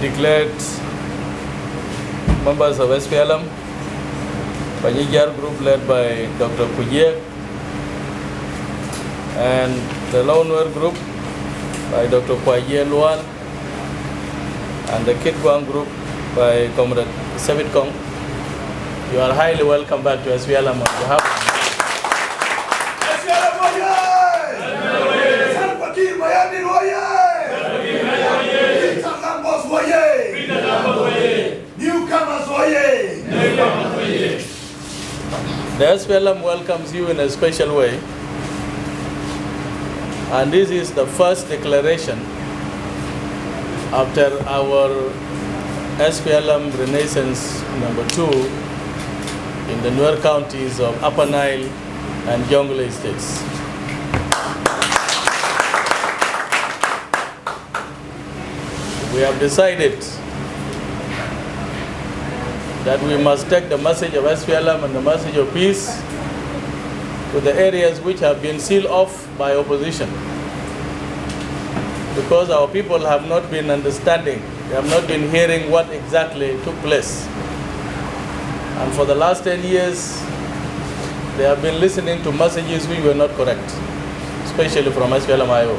declared members of SPLM, Panyijar group led by Dr. Pujiek, and the Lower group by Dr. Kwaye Luan, and the Kitgwang group by Comrade Savit Kong. You are highly welcome back to SPLM on behalf of SPLM The SPLM welcomes you in a special way, and this is the first declaration after our SPLM Renaissance #2 in the Nuer counties of Upper Nile and Jonglei states. We have decided that we must take the message of SPLM and the message of peace to the areas which have been sealed off by opposition, because our people have not been understanding, they have not been hearing what exactly took place. And for the last 10 years, they have been listening to messages which were not correct, especially from SPLM-IO.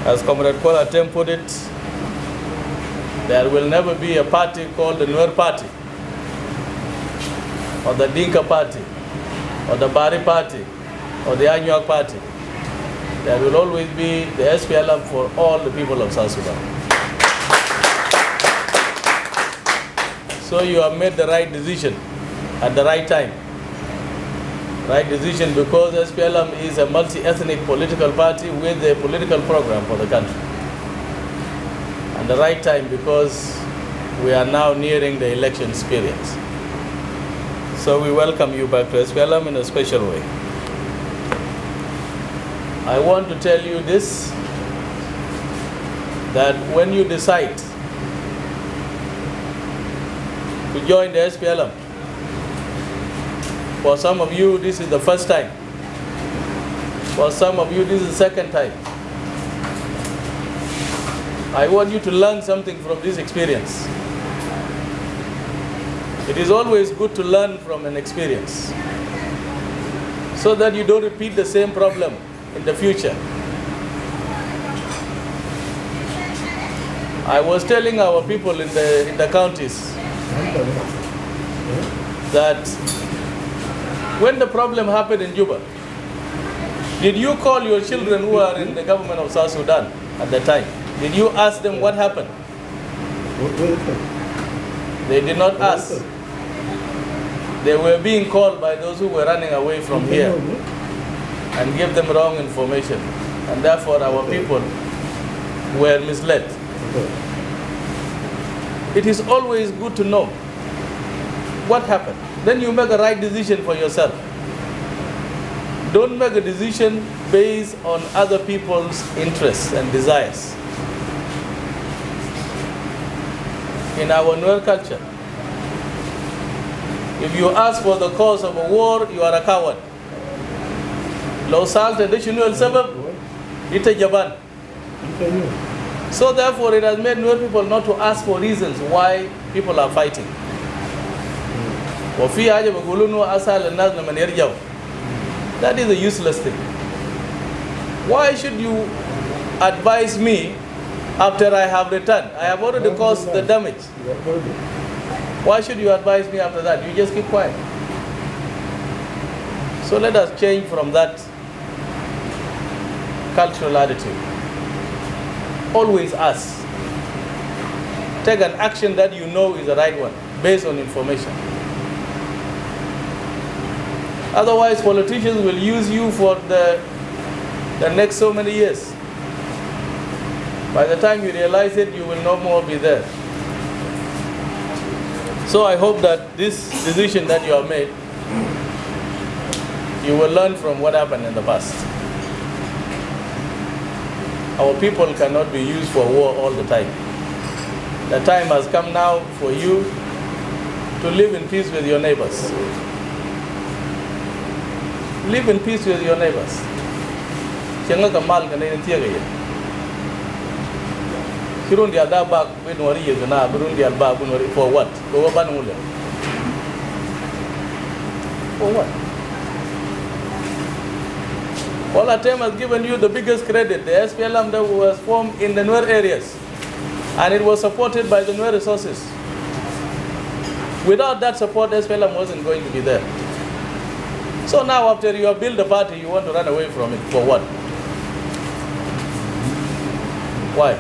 As Comrade Kola Tem put it, there will never be a party called the Nuer Party, or the Dinka Party, or the Bari Party, or the Anyuak Party. There will always be the SPLM for all the people of South Sudan. So you have made the right decision at the right time. Right decision because SPLM is a multi-ethnic political party with a political program for the country. And the right time because we are now nearing the election period. So we welcome you back to SPLM in a special way. I want to tell you this, that when you decide to join the SPLM, for some of you this is the first time, for some of you this is the second time. I want you to learn something from this experience. It is always good to learn from an experience so that you don't repeat the same problem in the future. I was telling our people in the counties that when the problem happened in Juba, did you call your children who are in the government of South Sudan at the time? Did you ask them what happened? They did not ask. They were being called by those who were running away from here and gave them wrong information. And therefore our people were misled. It is always good to know what happened. Then you make a right decision for yourself. Don't make a decision based on other people's interests and desires. In our Nuer culture, if you ask for the cause of a war, you are a coward. Law salt additional sabab, it's a jaban. So therefore it has made Nuer people not to ask for reasons why people are fighting. That is a useless thing. Why should you advise me after I have returned? I have already caused the damage. Why should you advise me after that? You just keep quiet. So let us change from that cultural attitude. Always ask. Take an action that you know is the right one, based on information. Otherwise, politicians will use you for the next so many years. By the time you realize it, you will no more be there. So I hope that this decision that you have made, you will learn from what happened in the past. Our people cannot be used for war all the time. The time has come now for you to live in peace with your neighbors. Live in peace with your neighbors. Kirun the other back when worry is na burun the alba for what? For what? All Atem has given you the biggest credit. The SPLM that was formed in the Nuer areas, and it was supported by the Nuer resources. Without that support, SPLM wasn't going to be there. So now after you have built the party, you want to run away from it. For what? Why?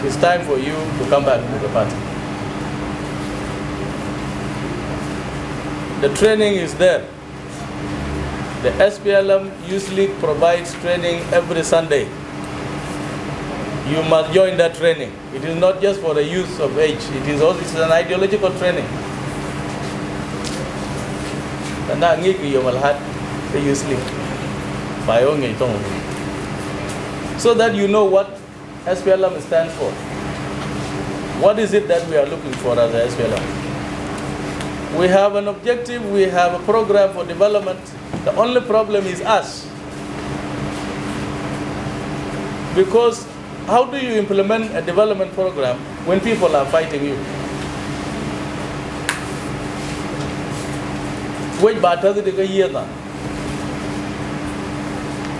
It's time for you to come back to the party. The training is there. The SPLM Youth League provides training every Sunday. You must join that training. It is not just for the youth of age. It is also an ideological training. So that you know what SPLM stands for. What is it that we are looking for as a SPLM? We have an objective, we have a program for development. The only problem is us. Because how do you implement a development program when people are fighting you?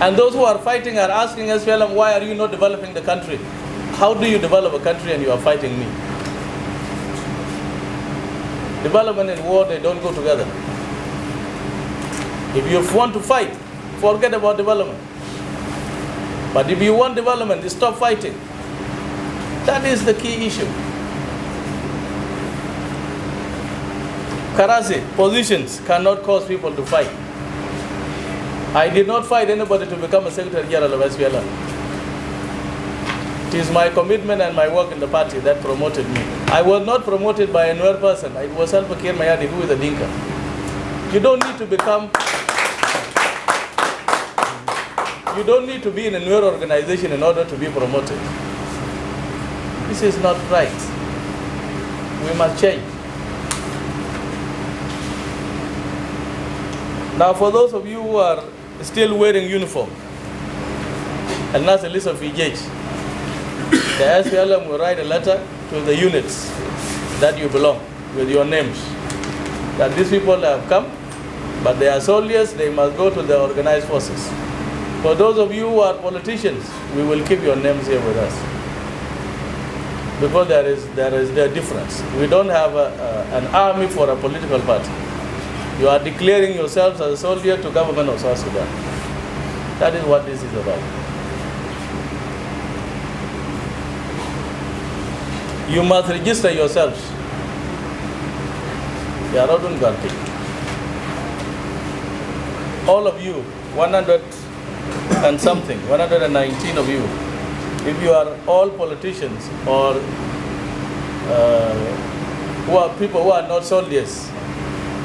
And those who are fighting are asking SPLM, why are you not developing the country? How do you develop a country and you are fighting me? Development and war, they don't go together. If you want to fight, forget about development. But if you want development, stop fighting. That is the key issue. Karasi, positions cannot cause people to fight. I did not fight anybody to become a Secretary General of SPLM. It is my commitment and my work in the party that promoted me. I was not promoted by a Nuer person. It was Salva Kiir Mayadi, who is a Dinka. You don't need to become... You don't need to be in a Nuer organization in order to be promoted. This is not right. We must change. Now, for those of you who are still wearing uniform, and that's a list of EJs, the SPLM will write a letter to the units that you belong with your names. That these people have come, but they are soldiers, they must go to the organized forces. For those of you who are politicians, we will keep your names here with us. Because there is the difference. We don't have an army for a political party. You are declaring yourselves as a soldier to government of South Sudan. That is what this is about. You must register yourselves. All of you, 100 and something, 119 of you, if you are all politicians or who are people who are not soldiers,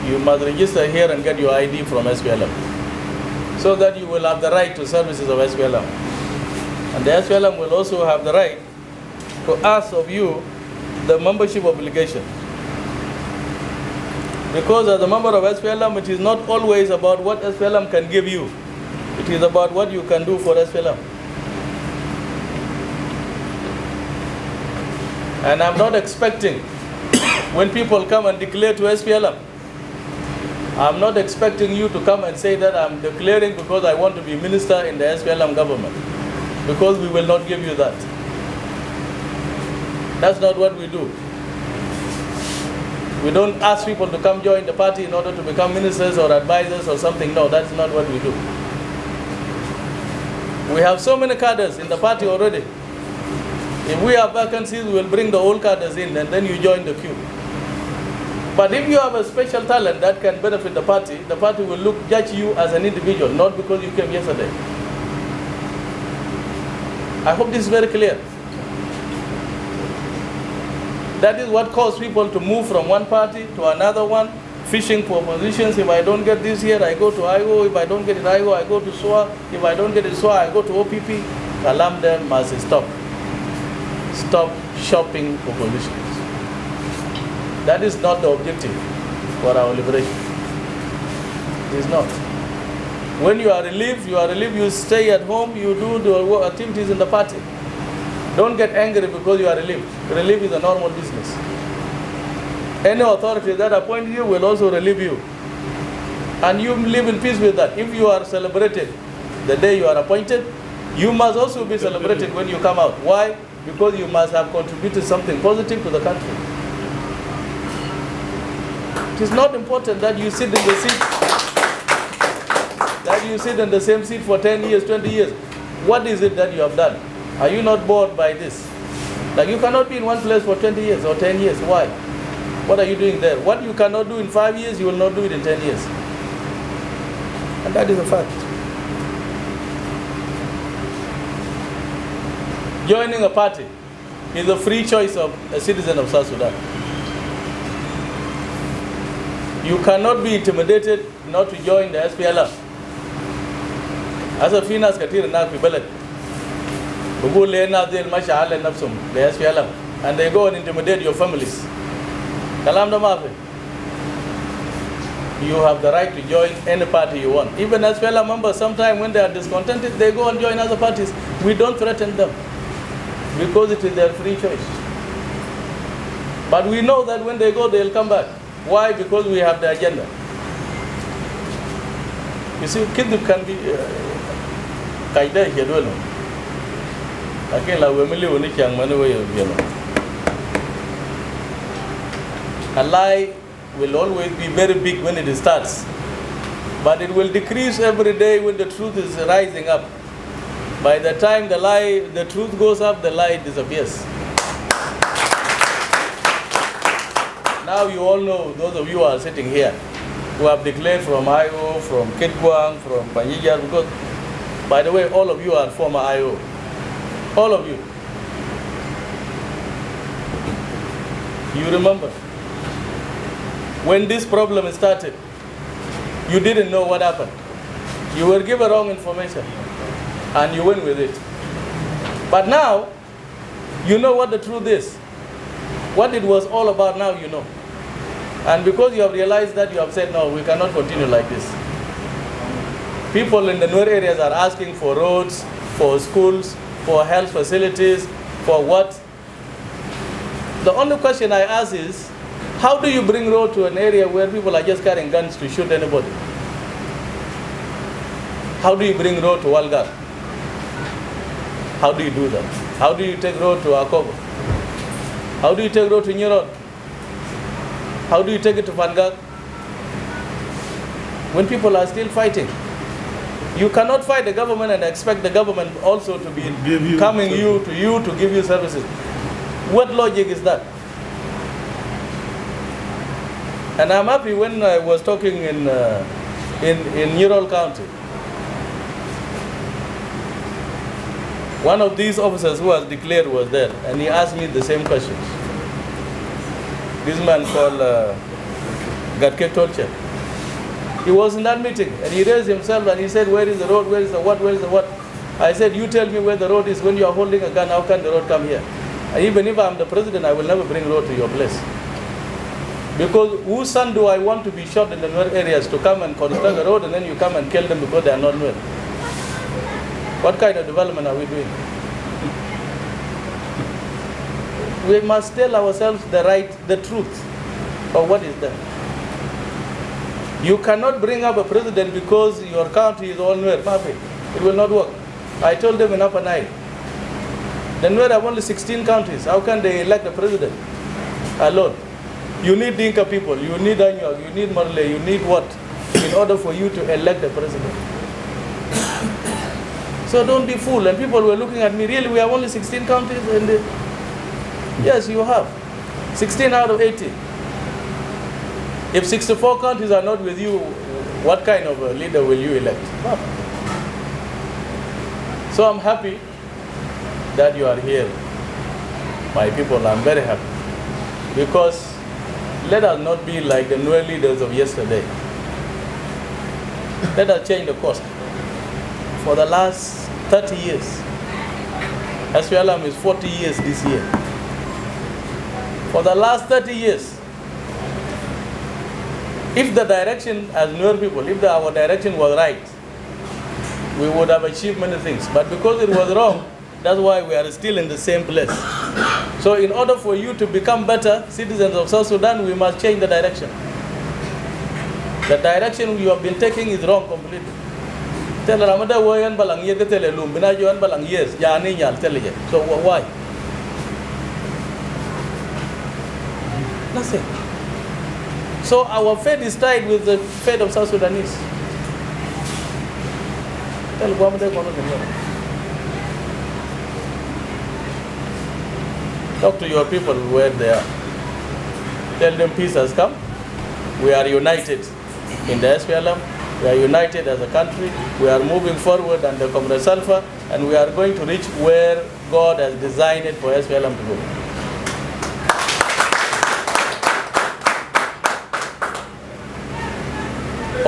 you must register here and get your ID from SPLM, so that you will have the right to services of SPLM. And the SPLM will also have the right to ask of you the membership obligation. Because as a member of SPLM, it is not always about what SPLM can give you. It is about what you can do for SPLM. And I'm not expecting, when people come and declare to SPLM, I'm not expecting you to come and say that I'm declaring because I want to be minister in the SPLM government. Because we will not give you that. That's not what we do. We don't ask people to come join the party in order to become ministers or advisors or something. No, that's not what we do. We have so many cadres in the party already. If we have vacancies, we will bring the old cadres in and then you join the queue. But if you have a special talent that can benefit the party will judge you as an individual, not because you came yesterday. I hope this is very clear. That is what caused people to move from one party to another one, fishing for positions. If I don't get this here, I go to IGO. If I don't get it IGO, I go to SWA. If I don't get it SWA, I go to OPP. Kalam them must stop. Stop shopping for positions. That is not the objective for our liberation. It is not. When you are relieved, you stay at home, you do the activities in the party. Don't get angry because you are relieved. Relief is a normal business. Any authority that appoints you will also relieve you. And you live in peace with that. If you are celebrated the day you are appointed, you must also be celebrated when you come out. Why? Because you must have contributed something positive to the country. It is not important that you sit in the seat, that you sit in the same seat for 10 years, 20 years. What is it that you have done? Are you not bored by this? Like you cannot be in one place for 20 years or 10 years. Why? What are you doing there? What you cannot do in 5 years, you will not do it in 10 years. And that is a fact. Joining a party is a free choice of a citizen of South Sudan. You cannot be intimidated not to join the SPLM. As a finance katir na fi balad. Bugu le na del masha ala nafsum the SPLM and they go and intimidate your families. Kalam da mafi. You have the right to join any party you want. Even SPLM members, sometimes when they are discontented, they go and join other parties. We don't threaten them because it is their free choice. But we know that when they go, they'll come back. Why? Because we have the agenda. You see, kids can be kaida here. Again, we will only young money way of a lie will always be very big when it starts, but it will decrease every day when the truth is rising up. By the time the truth goes up, the lie disappears. Now you all know, those of you who are sitting here, who have declared from IO, from Kitgwang, from Panjija, because, by the way, all of you are former IO. All of you. You remember, when this problem started, you didn't know what happened. You were given wrong information, and you went with it. But now, you know what the truth is. What it was all about now, you know. And because you have realized that, you have said, no, we cannot continue like this. People in the Nur areas are asking for roads, for schools, for health facilities, for what? The only question I ask is, how do you bring road to an area where people are just carrying guns to shoot anybody? How do you bring road to Walgar? How do you do that? How do you take road to Akobo? How do you take road to Nyerod? How do you take it to Vangak? When people are still fighting. You cannot fight the government and expect the government also to be coming to you to give you services. What logic is that? And I'm happy when I was talking in Ural County. One of these officers who was declared was there, and he asked me the same questions. This man called Gatke Tolche. He was in that meeting, and he raised himself and he said, where is the road, where is the what, where is the what? I said, you tell me where the road is. When you are holding a gun, how can the road come here? And even if I'm the president, I will never bring road to your place. Because whose son do I want to be shot in the Nuer areas to come and construct a road and then you come and kill them because they are not Nuer? What kind of development are we doing? We must tell ourselves the truth of what is there. You cannot bring up a president because your country is all Nuer. It will not work. I told them in Upper Nile. The Nuer have only 16 counties. How can they elect a president alone? You need Dinka people, you need Anyog, you need Marley, you need what? In order for you to elect a president. So don't be fooled. And people were looking at me, really, we have only 16 counties? And yes, you have. 16 out of 80. If 64 counties are not with you, what kind of a leader will you elect? So I'm happy that you are here, my people. I'm very happy. Because let us not be like the Nuer leaders of yesterday. Let us change the course. For the last 30 years, SPLM is 40 years this year. For the last 30 years, if the direction as Nuer people, if our direction was right, we would have achieved many things. But because it was wrong, That's why we are still in the same place. So in order for you to become better citizens of South Sudan, we must change the direction. The direction you have been taking is wrong completely. Tell Ramada Wayan Balang Yer tell Lum, Binajuan Balang yes, Yani Yal tell you. So why? Nothing. So our fate is tied with the fate of South Sudanese. Tell Guamade Kono. Talk to your people where they are. Tell them peace has come. We are united in the SPLM. We are united as a country. We are moving forward under Comrade Salfa, and we are going to reach where God has designed it for SPLM to go.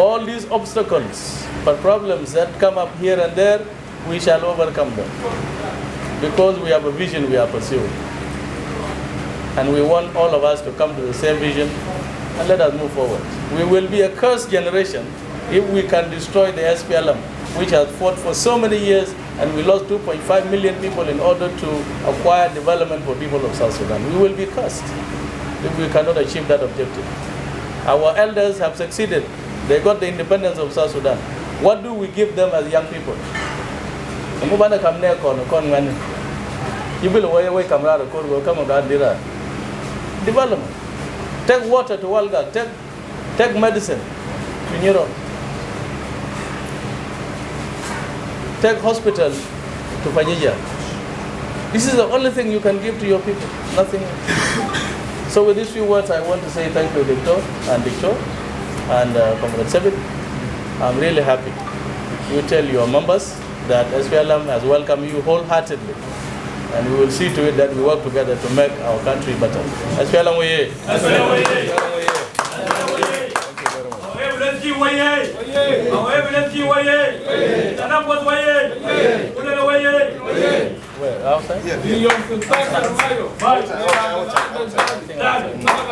All these obstacles or problems that come up here and there, we shall overcome them. Because we have a vision we are pursuing. And we want all of us to come to the same vision and let us move forward. We will be a cursed generation if we can destroy the SPLM, which has fought for so many years, and we lost 2.5 million people in order to acquire development for people of South Sudan. We will be cursed if we cannot achieve that objective. Our elders have succeeded. They got the independence of South Sudan. What do we give them as young people? Development. Take water to Walga. Take medicine to Niro. Take hospital to Fajija. This is the only thing you can give to your people. Nothing else. So with these few words, I want to say thank you, Dictor and Comrade Sebit. I'm really happy. You tell your members that SPLM has welcomed you wholeheartedly. And we will see to it that we work together to make our country better. SPLM way. SPLM way. Thank you very much. Where? Outside? Yeah.